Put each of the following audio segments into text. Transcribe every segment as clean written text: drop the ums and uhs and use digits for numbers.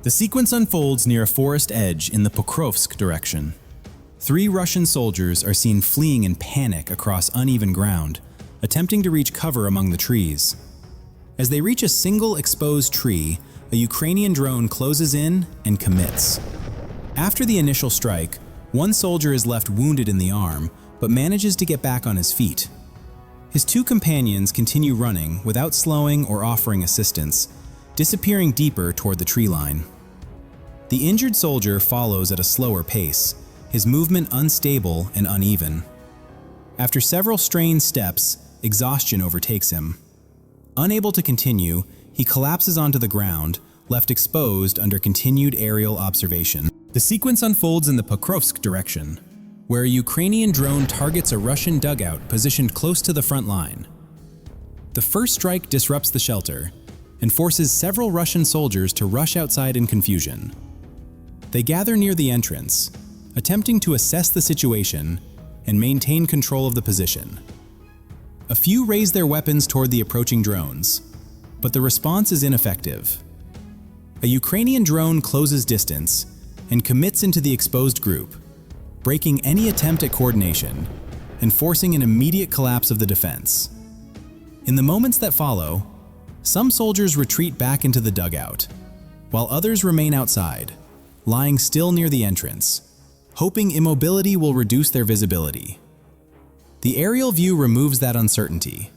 The sequence unfolds near a forest edge in the Pokrovsk direction. 3 Russian soldiers are seen fleeing in panic across uneven ground, attempting to reach cover among the trees. As they reach a single exposed tree, a Ukrainian drone closes in and commits. After the initial strike, one soldier is left wounded in the arm, but manages to get back on his feet. His 2 companions continue running without slowing or offering assistance, disappearing deeper toward the tree line. The injured soldier follows at a slower pace, his movement unstable and uneven. After several strained steps, exhaustion overtakes him. Unable to continue, he collapses onto the ground, left exposed under continued aerial observation. The sequence unfolds in the Pokrovsk direction, where a Ukrainian drone targets a Russian dugout positioned close to the front line. The first strike disrupts the shelter and forces several Russian soldiers to rush outside in confusion. They gather near the entrance, attempting to assess the situation and maintain control of the position. A few raise their weapons toward the approaching drones, but the response is ineffective. A Ukrainian drone closes distance and commits into the exposed group, breaking any attempt at coordination and forcing an immediate collapse of the defense. In the moments that follow, some soldiers retreat back into the dugout, while others remain outside, lying still near the entrance, hoping immobility will reduce their visibility. The aerial view removes that uncertainty.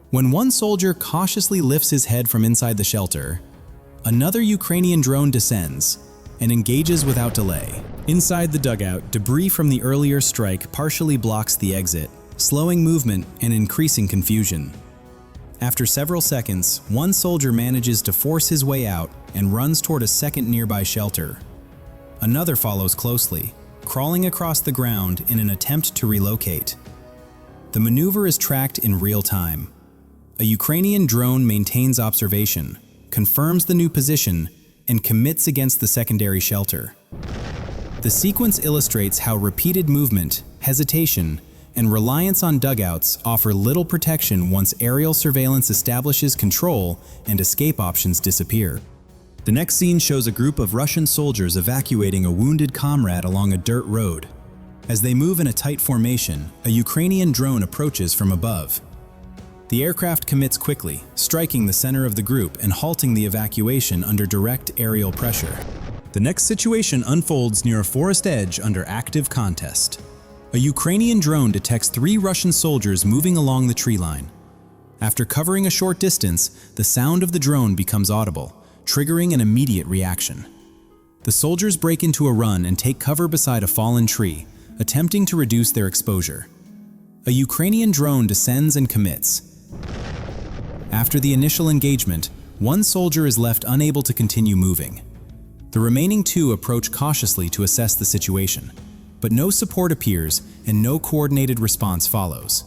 When one soldier cautiously lifts his head from inside the shelter, another Ukrainian drone descends and engages without delay. Inside the dugout, debris from the earlier strike partially blocks the exit, slowing movement and increasing confusion. After several seconds, one soldier manages to force his way out and runs toward a second nearby shelter. Another follows closely, crawling across the ground in an attempt to relocate. The maneuver is tracked in real time. A Ukrainian drone maintains observation, confirms the new position, and commits against the secondary shelter. The sequence illustrates how repeated movement, hesitation, and reliance on dugouts offer little protection once aerial surveillance establishes control and escape options disappear. The next scene shows a group of Russian soldiers evacuating a wounded comrade along a dirt road. As they move in a tight formation, a Ukrainian drone approaches from above. The aircraft commits quickly, striking the center of the group and halting the evacuation under direct aerial pressure. The next situation unfolds near a forest edge under active contest. A Ukrainian drone detects 3 Russian soldiers moving along the tree line. After covering a short distance, the sound of the drone becomes audible, triggering an immediate reaction. The soldiers break into a run and take cover beside a fallen tree, attempting to reduce their exposure. A Ukrainian drone descends and commits. After the initial engagement, one soldier is left unable to continue moving. The remaining 2 approach cautiously to assess the situation, but no support appears and no coordinated response follows.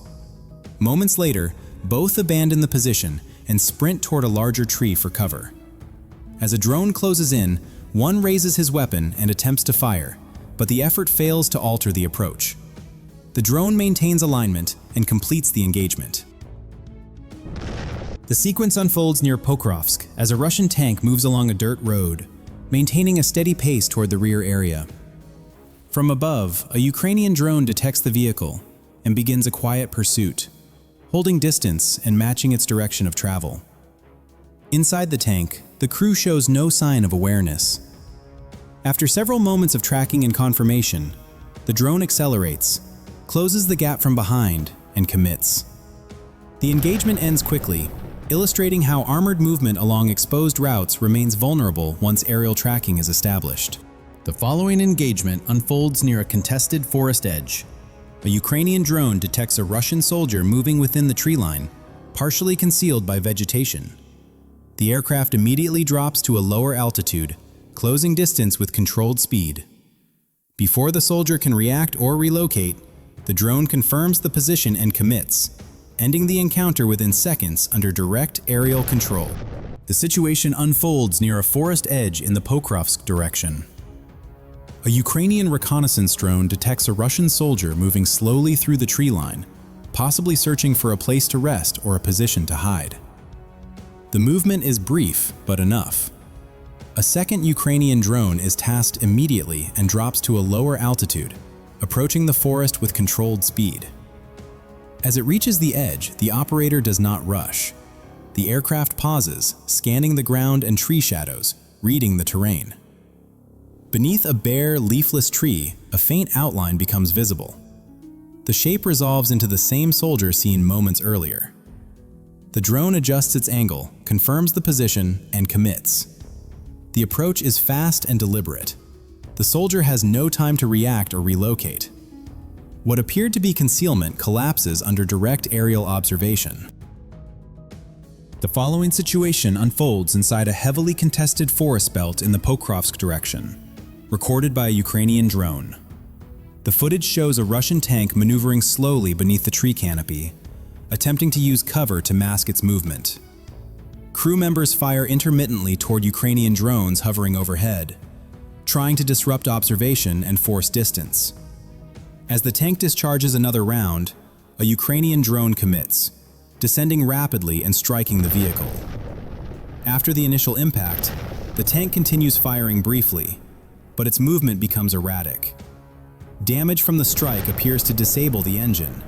Moments later, both abandon the position and sprint toward a larger tree for cover. As a drone closes in, one raises his weapon and attempts to fire, but the effort fails to alter the approach. The drone maintains alignment and completes the engagement. The sequence unfolds near Pokrovsk as a Russian tank moves along a dirt road, maintaining a steady pace toward the rear area. From above, a Ukrainian drone detects the vehicle and begins a quiet pursuit, holding distance and matching its direction of travel. Inside the tank, the crew shows no sign of awareness. After several moments of tracking and confirmation, the drone accelerates, closes the gap from behind, and commits. The engagement ends quickly, illustrating how armored movement along exposed routes remains vulnerable once aerial tracking is established. The following engagement unfolds near a contested forest edge. A Ukrainian drone detects a Russian soldier moving within the tree line, partially concealed by vegetation. The aircraft immediately drops to a lower altitude, closing distance with controlled speed. Before the soldier can react or relocate, the drone confirms the position and commits, ending the encounter within seconds under direct aerial control. The situation unfolds near a forest edge in the Pokrovsk direction. A Ukrainian reconnaissance drone detects a Russian soldier moving slowly through the tree line, possibly searching for a place to rest or a position to hide. The movement is brief but enough. A second Ukrainian drone is tasked immediately and drops to a lower altitude, approaching the forest with controlled speed. As it reaches the edge, the operator does not rush. The aircraft pauses, scanning the ground and tree shadows, reading the terrain. Beneath a bare, leafless tree, a faint outline becomes visible. The shape resolves into the same soldier seen moments earlier. The drone adjusts its angle, confirms the position, and commits. The approach is fast and deliberate. The soldier has no time to react or relocate. What appeared to be concealment collapses under direct aerial observation. The following situation unfolds inside a heavily contested forest belt in the Pokrovsk direction, recorded by a Ukrainian drone. The footage shows a Russian tank maneuvering slowly beneath the tree canopy, attempting to use cover to mask its movement. Crew members fire intermittently toward Ukrainian drones hovering overhead, trying to disrupt observation and force distance. As the tank discharges another round, a Ukrainian drone commits, descending rapidly and striking the vehicle. After the initial impact, the tank continues firing briefly, but its movement becomes erratic. Damage from the strike appears to disable the engine,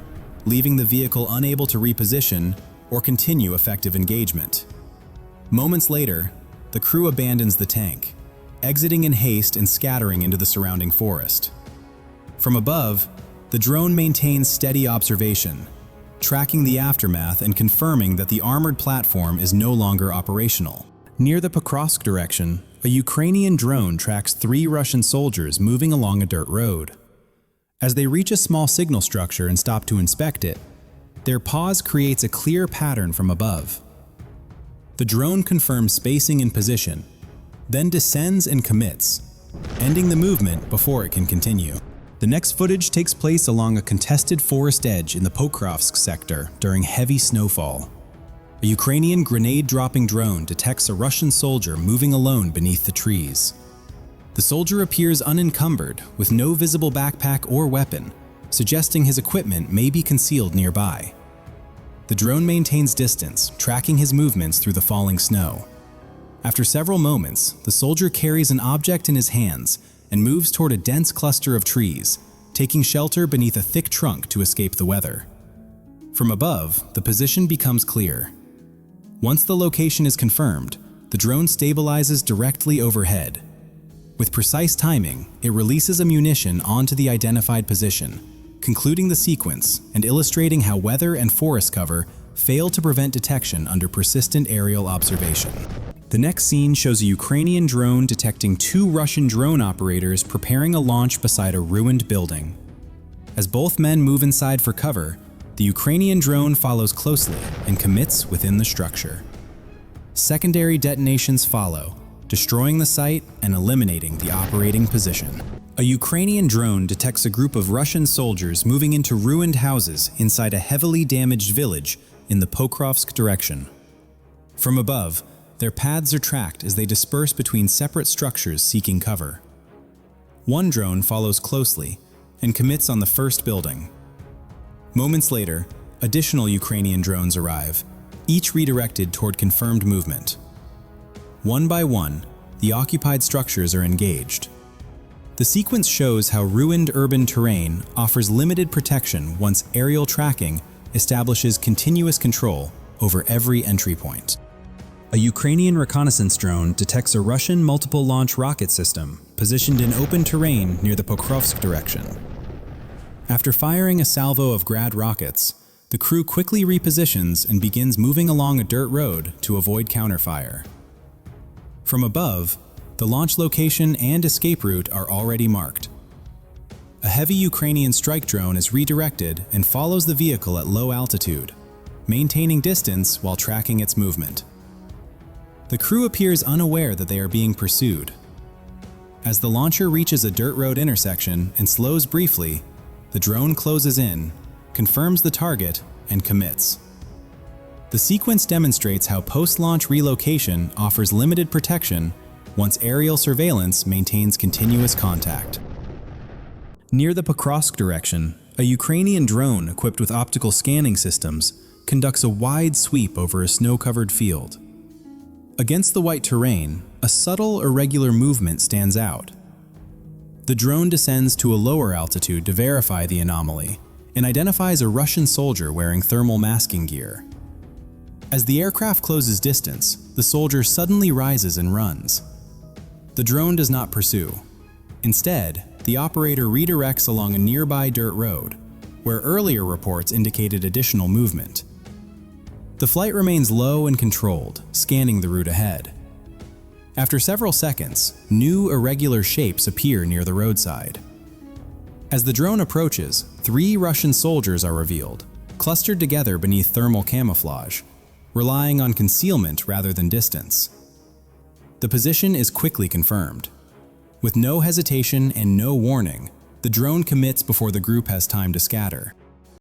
leaving the vehicle unable to reposition or continue effective engagement. Moments later, the crew abandons the tank, exiting in haste and scattering into the surrounding forest. From above, the drone maintains steady observation, tracking the aftermath and confirming that the armored platform is no longer operational. Near the Pokrovsk direction, a Ukrainian drone tracks 3 Russian soldiers moving along a dirt road. As they reach a small signal structure and stop to inspect it, their pause creates a clear pattern from above. The drone confirms spacing and position, then descends and commits, ending the movement before it can continue. The next footage takes place along a contested forest edge in the Pokrovsk sector during heavy snowfall. A Ukrainian grenade-dropping drone detects a Russian soldier moving alone beneath the trees. The soldier appears unencumbered, with no visible backpack or weapon, suggesting his equipment may be concealed nearby. The drone maintains distance, tracking his movements through the falling snow. After several moments, the soldier carries an object in his hands and moves toward a dense cluster of trees, taking shelter beneath a thick trunk to escape the weather. From above, the position becomes clear. Once the location is confirmed, the drone stabilizes directly overhead. With precise timing, it releases ammunition onto the identified position, concluding the sequence and illustrating how weather and forest cover fail to prevent detection under persistent aerial observation. The next scene shows a Ukrainian drone detecting 2 Russian drone operators preparing a launch beside a ruined building. As both men move inside for cover, the Ukrainian drone follows closely and commits within the structure. Secondary detonations follow, destroying the site and eliminating the operating position. A Ukrainian drone detects a group of Russian soldiers moving into ruined houses inside a heavily damaged village in the Pokrovsk direction. From above, their paths are tracked as they disperse between separate structures seeking cover. One drone follows closely and commits on the first building. Moments later, additional Ukrainian drones arrive, each redirected toward confirmed movement. One by one, the occupied structures are engaged. The sequence shows how ruined urban terrain offers limited protection once aerial tracking establishes continuous control over every entry point. A Ukrainian reconnaissance drone detects a Russian multiple-launch rocket system positioned in open terrain near the Pokrovsk direction. After firing a salvo of Grad rockets, the crew quickly repositions and begins moving along a dirt road to avoid counterfire. From above, the launch location and escape route are already marked. A heavy Ukrainian strike drone is redirected and follows the vehicle at low altitude, maintaining distance while tracking its movement. The crew appears unaware that they are being pursued. As the launcher reaches a dirt road intersection and slows briefly, the drone closes in, confirms the target, and commits. The sequence demonstrates how post-launch relocation offers limited protection once aerial surveillance maintains continuous contact. Near the Pokrovsk direction, a Ukrainian drone equipped with optical scanning systems conducts a wide sweep over a snow-covered field. Against the white terrain, a subtle, irregular movement stands out. The drone descends to a lower altitude to verify the anomaly and identifies a Russian soldier wearing thermal masking gear. As the aircraft closes distance, the soldier suddenly rises and runs. The drone does not pursue. Instead, the operator redirects along a nearby dirt road, where earlier reports indicated additional movement. The flight remains low and controlled, scanning the route ahead. After several seconds, new irregular shapes appear near the roadside. As the drone approaches, 3 Russian soldiers are revealed, clustered together beneath thermal camouflage, relying on concealment rather than distance. The position is quickly confirmed. With no hesitation and no warning, the drone commits before the group has time to scatter.